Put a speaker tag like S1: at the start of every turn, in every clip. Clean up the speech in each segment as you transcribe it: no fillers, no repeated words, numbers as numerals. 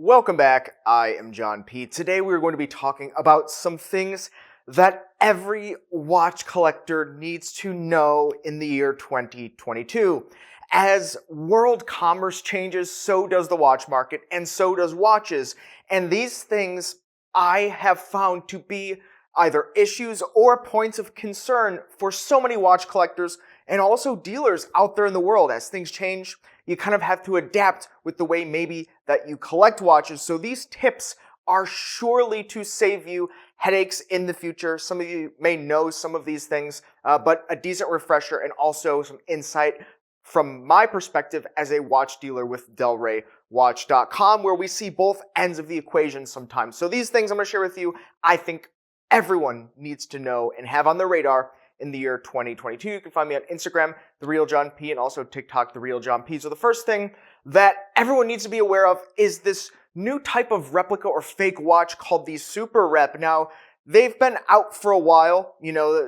S1: Welcome back. I am John P. Today we're going to be talking about some things that every watch collector needs to know in the year 2022. As world commerce changes, so does the watch market, and so does watches. And these things I have found to be either issues or points of concern for so many watch collectors and also dealers out there in the world. As things change, you kind of have to adapt with the way maybe that you collect watches. So these tips are surely to save you headaches in the future. Some of you may know some of these things, but a decent refresher and also some insight from my perspective as a watch dealer with DelReyWatch.com, where we see both ends of the equation sometimes. So these things I'm going to share with you, I think everyone needs to know and have on their radar in the year 2022. You can find me on Instagram, TheRealJohnP, and also TikTok, TheRealJohnP. So the first thing that everyone needs to be aware of is this new type of replica or fake watch called the Super Rep. Now, they've been out for a while,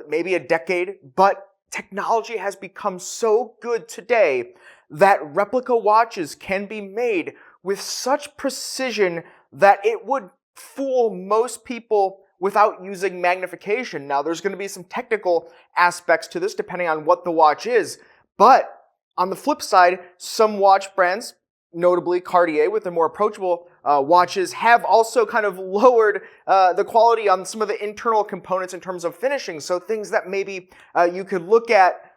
S1: maybe a decade, but technology has become so good today that replica watches can be made with such precision that it would fool most people without using magnification. Now, there's going to be some technical aspects to this depending on what the watch is, but on the flip side, some watch brands, notably Cartier with their more approachable watches, have also kind of lowered the quality on some of the internal components in terms of finishing. So things that maybe you could look at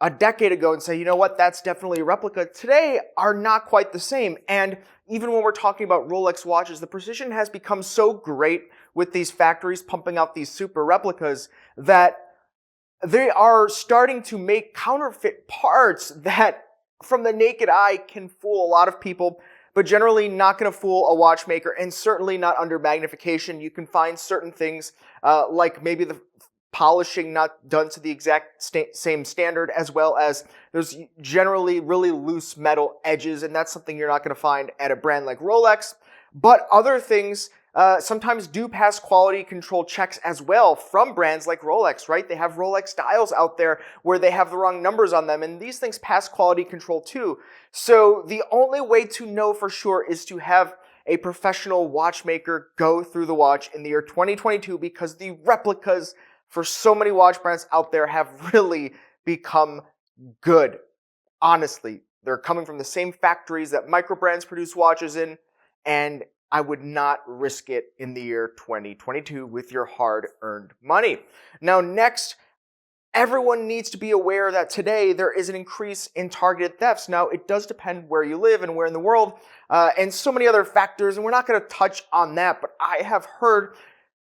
S1: a decade ago and say, you know what, that's definitely a replica, today are not quite the same. And even when we're talking about Rolex watches, the precision has become so great with these factories pumping out these super replicas that they are starting to make counterfeit parts that from the naked eye can fool a lot of people, but generally not going to fool a watchmaker, and certainly not under magnification. You can find certain things like maybe the polishing not done to the exact same standard, as well as there's generally really loose metal edges, and that's something you're not going to find at a brand like Rolex. But other things sometimes do pass quality control checks as well from brands like Rolex, right? They have Rolex dials out there where they have the wrong numbers on them, and these things pass quality control too. So the only way to know for sure is to have a professional watchmaker go through the watch in the year 2022, because the replicas for so many watch brands out there have really become good. Honestly, they're coming from the same factories that micro brands produce watches in, and I would not risk it in the year 2022 with your hard-earned money. Now, next, everyone needs to be aware that today there is an increase in targeted thefts. Now, it does depend where you live and where in the world, and so many other factors, and we're not going to touch on that, but I have heard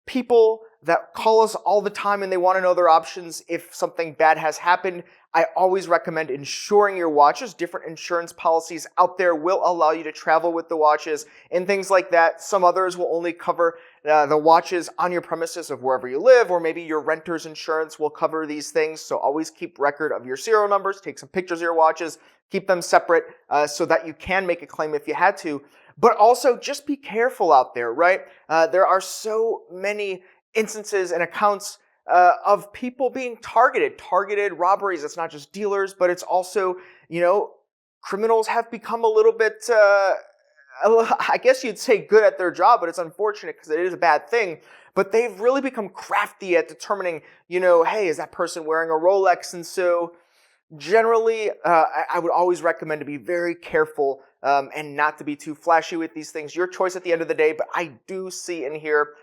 S1: people that call us all the time and they want to know their options if something bad has happened. I always recommend insuring your watches. Different insurance policies out there will allow you to travel with the watches and things like that. Some others will only cover the watches on your premises of wherever you live, or maybe your renter's insurance will cover these things. So always keep record of your serial numbers, take some pictures of your watches, keep them separate so that you can make a claim if you had to. But also just be careful out there, right? There are so many instances and accounts of people being targeted robberies. It's not just dealers, but it's also, criminals have become a little bit, I guess you'd say good at their job, but it's unfortunate because it is a bad thing. But they've really become crafty at determining, hey, is that person wearing a Rolex? And so generally, I would always recommend to be very careful and not to be too flashy with these things. Your choice at the end of the day, but I do see and hear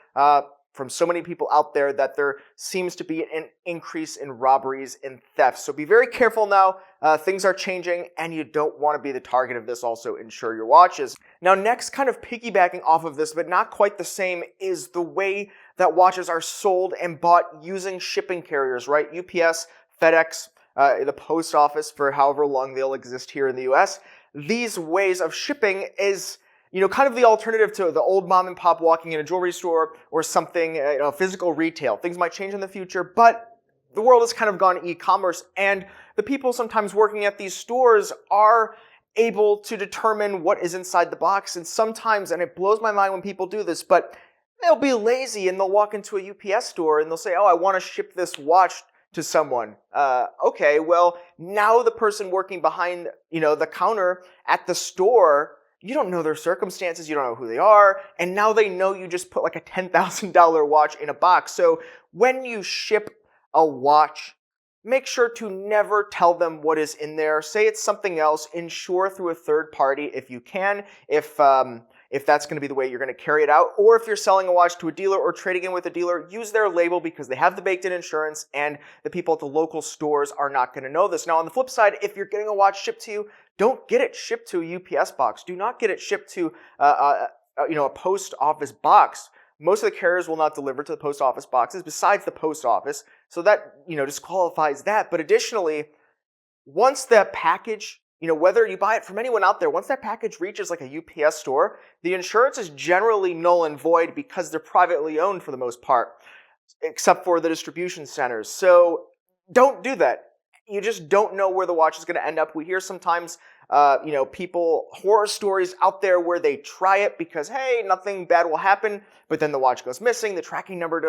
S1: from so many people out there that there seems to be an increase in robberies and thefts. So be very careful now. Things are changing, and you don't want to be the target of this. Also, insure your watches. Now, next, kind of piggybacking off of this, but not quite the same, is the way that watches are sold and bought using shipping carriers, right? UPS, FedEx, the post office for however long they'll exist here in the US. These ways of shipping is kind of the alternative to the old mom and pop walking in a jewelry store or something, physical retail. Things might change in the future, but the world has kind of gone e-commerce, and the people sometimes working at these stores are able to determine what is inside the box. And sometimes, and it blows my mind when people do this, but they'll be lazy and they'll walk into a UPS store and they'll say, oh, I want to ship this watch to someone. Okay, well, now the person working behind, the counter at the store you don't know their circumstances, you don't know who they are, and now they know you just put like a $10,000 watch in a box. So when you ship a watch, make sure to never tell them what is in there. Say it's something else. Insure through a third party if you can, if that's going to be the way you're going to carry it out. Or if you're selling a watch to a dealer or trading in with a dealer, use their label because they have the baked-in insurance and the people at the local stores are not going to know this. Now, on the flip side, if you're getting a watch shipped to you, don't get it shipped to a UPS box. Do not get it shipped to a post office box. Most of the carriers will not deliver to the post office boxes besides the post office. So that, disqualifies that. But additionally, once that package, whether you buy it from anyone out there, once that package reaches like a UPS store, the insurance is generally null and void because they're privately owned for the most part, except for the distribution centers. So don't do that. You just don't know where the watch is going to end up. We hear sometimes, horror stories out there where they try it because, hey, nothing bad will happen, but then the watch goes missing. The tracking number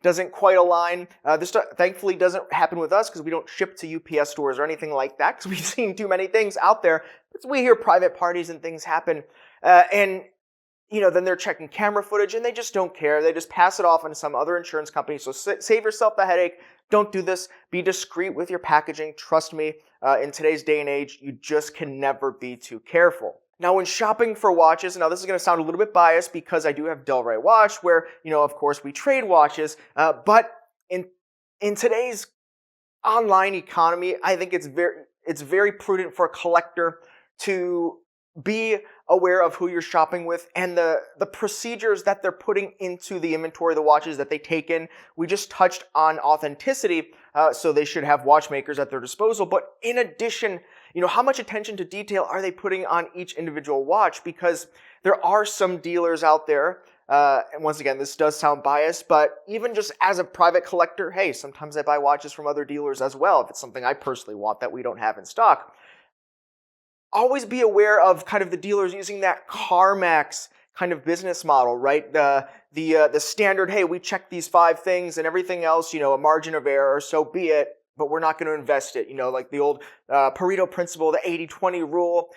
S1: doesn't quite align. This thankfully doesn't happen with us because we don't ship to UPS stores or anything like that because we've seen too many things out there. But we hear private parties and things happen, then they're checking camera footage and they just don't care. They just pass it off on some other insurance company. So save yourself the headache. Don't do this. Be discreet with your packaging. Trust me, in today's day and age, you just can never be too careful. Now, when shopping for watches, now this is going to sound a little bit biased because I do have Delray Watch where, of course, we trade watches. But in today's online economy, I think it's very prudent for a collector to be aware of who you're shopping with and the procedures that they're putting into the inventory of the watches that they take in. We just touched on authenticity, so they should have watchmakers at their disposal. But in addition, how much attention to detail are they putting on each individual watch? Because there are some dealers out there, and once again, this does sound biased, but even just as a private collector, hey, sometimes I buy watches from other dealers as well if it's something I personally want that we don't have in stock. Always be aware of kind of the dealers using that CarMax kind of business model, right? The standard, hey, we check these 5 things and everything else, a margin of error, so be it, but we're not going to invest it. Like the old Pareto principle, the 80-20 rule.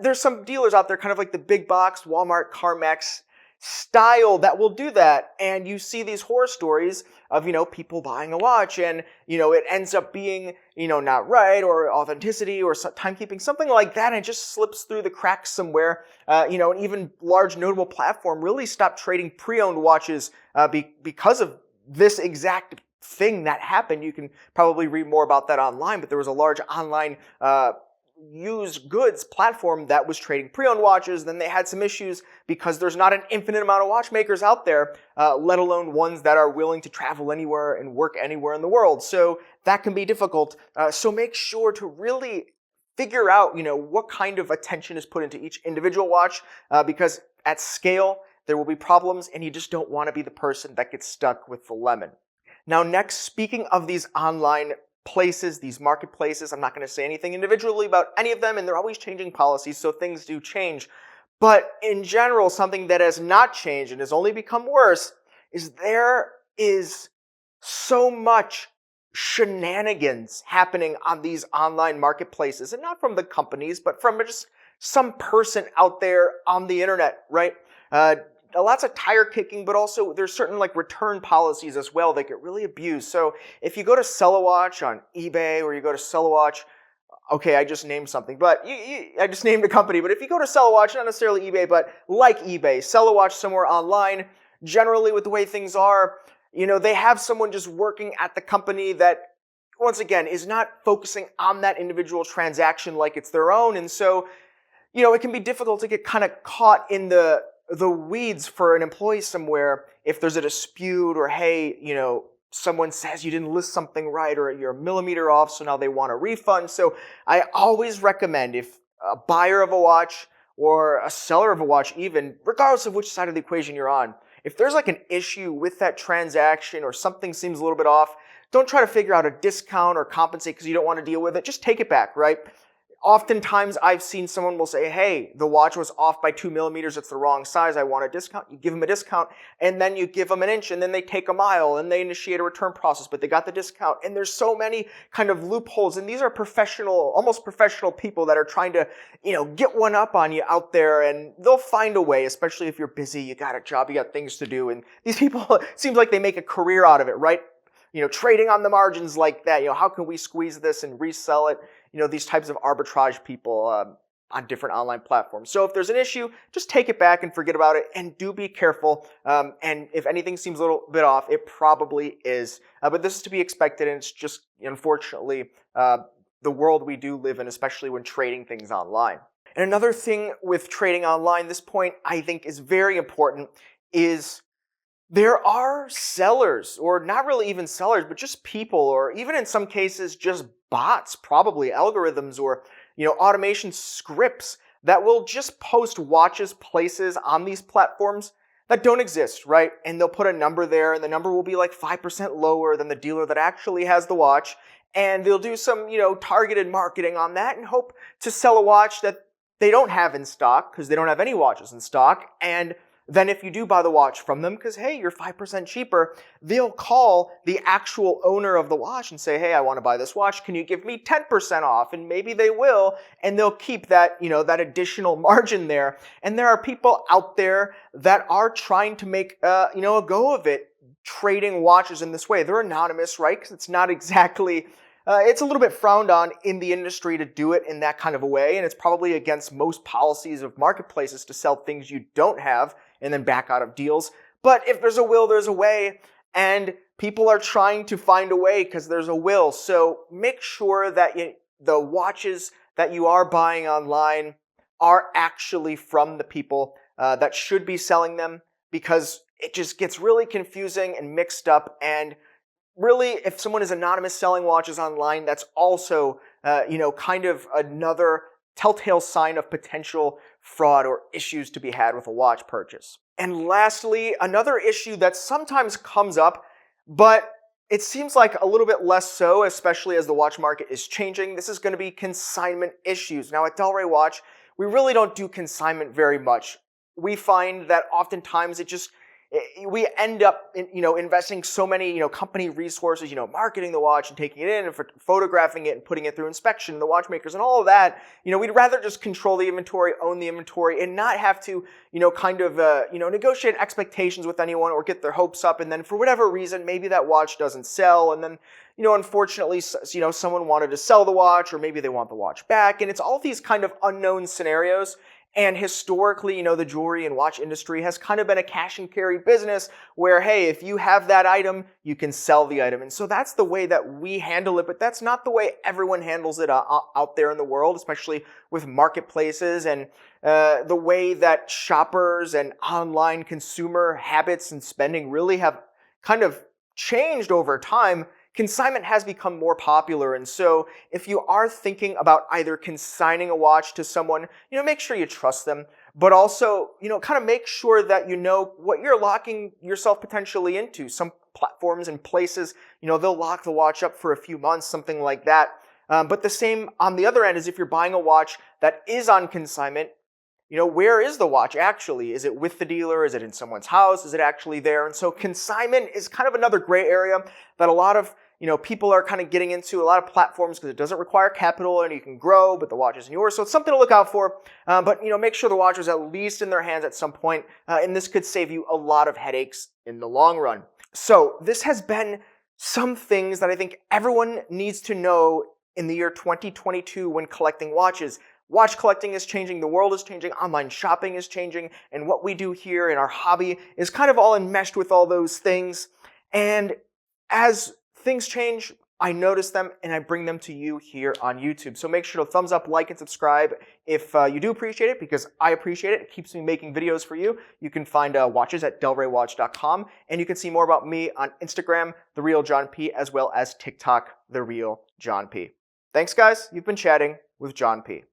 S1: There's some dealers out there, kind of like the big box, Walmart, CarMax style that will do that. And you see these horror stories of, people buying a watch and, it ends up being, not right, or authenticity or timekeeping, something like that. And it just slips through the cracks somewhere. An even large notable platform really stopped trading pre-owned watches because of this exact thing that happened. You can probably read more about that online, but there was a large online used goods platform that was trading pre-owned watches. Then they had some issues because there's not an infinite amount of watchmakers out there, let alone ones that are willing to travel anywhere and work anywhere in the world. So that can be difficult. So make sure to really figure out, what kind of attention is put into each individual watch, because at scale, there will be problems and you just don't want to be the person that gets stuck with the lemon. Now, next, speaking of these online places, these marketplaces, I'm not going to say anything individually about any of them, and they're always changing policies, so things do change. But in general, something that has not changed and has only become worse is there is so much shenanigans happening on these online marketplaces, and not from the companies, but from just some person out there on the internet, right? Lots of tire kicking, but also there's certain return policies as well that get really abused. So if you go to sell a watch on eBay or you go to sell a watch, okay, I just named something, but I just named a company. But if you go to sell a watch, not necessarily eBay, but like eBay, sell a watch somewhere online, generally with the way things are, they have someone just working at the company that, once again, is not focusing on that individual transaction like it's their own. And so, it can be difficult to get kind of caught in the weeds for an employee somewhere if there's a dispute or, hey, someone says you didn't list something right or you're a millimeter off, so now they want a refund. So I always recommend, if a buyer of a watch or a seller of a watch even, regardless of which side of the equation you're on, if there's an issue with that transaction or something seems a little bit off, don't try to figure out a discount or compensate because you don't want to deal with it. Just take it back, right? Oftentimes I've seen someone will say, hey, the watch was off by 2 millimeters. It's the wrong size. I want a discount. You give them a discount, and then you give them an inch, and then they take a mile, and they initiate a return process, but they got the discount. And there's so many kind of loopholes. And these are professional, almost professional people that are trying to, get one up on you out there, and they'll find a way, especially if you're busy, you got a job, you got things to do. And these people, it seems like they make a career out of it, right? Trading on the margins like that. How can we squeeze this and resell it? These types of arbitrage people on different online platforms. So if there's an issue, just take it back and forget about it, and do be careful. And if anything seems a little bit off, it probably is. But this is to be expected, and it's just, unfortunately, the world we do live in, especially when trading things online. And another thing with trading online, this point I think is very important, is there are sellers, or not really even sellers, but just people, or even in some cases just bots, probably algorithms, or automation scripts that will just post watches places on these platforms that don't exist, right? And they'll put a number there, and the number will be like 5% lower than the dealer that actually has the watch. And they'll do some, targeted marketing on that and hope to sell a watch that they don't have in stock, because they don't have any watches in stock. And then if you do buy the watch from them, because, hey, you're 5% cheaper, they'll call the actual owner of the watch and say, hey, I want to buy this watch. Can you give me 10% off? And maybe they will, and they'll keep that, that additional margin there. And there are people out there that are trying to make, a go of it, trading watches in this way. They're anonymous, right? Because it's not exactly... it's a little bit frowned on in the industry to do it in that kind of a way, and it's probably against most policies of marketplaces to sell things you don't have and then back out of deals. But if there's a will, there's a way, and people are trying to find a way because there's a will. So make sure that the watches that you are buying online are actually from the people that should be selling them, because it just gets really confusing and mixed up. And really, if someone is anonymous selling watches online, that's also, kind of another telltale sign of potential fraud or issues to be had with a watch purchase. And lastly, another issue that sometimes comes up, but it seems like a little bit less so, especially as the watch market is changing. This is going to be consignment issues. Now, at Delray Watch, we really don't do consignment very much. We find that oftentimes we end up, investing so many, company resources, marketing the watch and taking it in and photographing it and putting it through inspection, the watchmakers and all of that. We'd rather just control the inventory, own the inventory, and not have to, negotiate expectations with anyone or get their hopes up. And then for whatever reason, maybe that watch doesn't sell. And then, unfortunately, someone wanted to sell the watch, or maybe they want the watch back. And it's all these kind of unknown scenarios. And historically, the jewelry and watch industry has kind of been a cash and carry business where, hey, if you have that item, you can sell the item. And so that's the way that we handle it, but that's not the way everyone handles it out there in the world, especially with marketplaces and the way that shoppers and online consumer habits and spending really have kind of changed over time. Consignment has become more popular, and so if you are thinking about either consigning a watch to someone, make sure you trust them, but also, kind of make sure that you know what you're locking yourself potentially into. Some platforms and places, they'll lock the watch up for a few months, something like that. But the same on the other end is if you're buying a watch that is on consignment, where is the watch actually? Is it with the dealer? Is it in someone's house? Is it actually there? And so consignment is kind of another gray area that a lot of people are kind of getting into, a lot of platforms, because it doesn't require capital and you can grow, but the watch isn't yours. So it's something to look out for. But make sure the watch is at least in their hands at some point. And this could save you a lot of headaches in the long run. So this has been some things that I think everyone needs to know in the year 2022 when collecting watches. Watch collecting is changing, the world is changing, online shopping is changing, and what we do here in our hobby is kind of all enmeshed with all those things. And as things change, I notice them and I bring them to you here on YouTube. So make sure to thumbs up, like, and subscribe if you do appreciate it, because I appreciate it. It keeps me making videos for you. You can find watches at delraywatch.com, and you can see more about me on Instagram, The Real John P, as well as TikTok, The Real John P. Thanks, guys. You've been chatting with John P.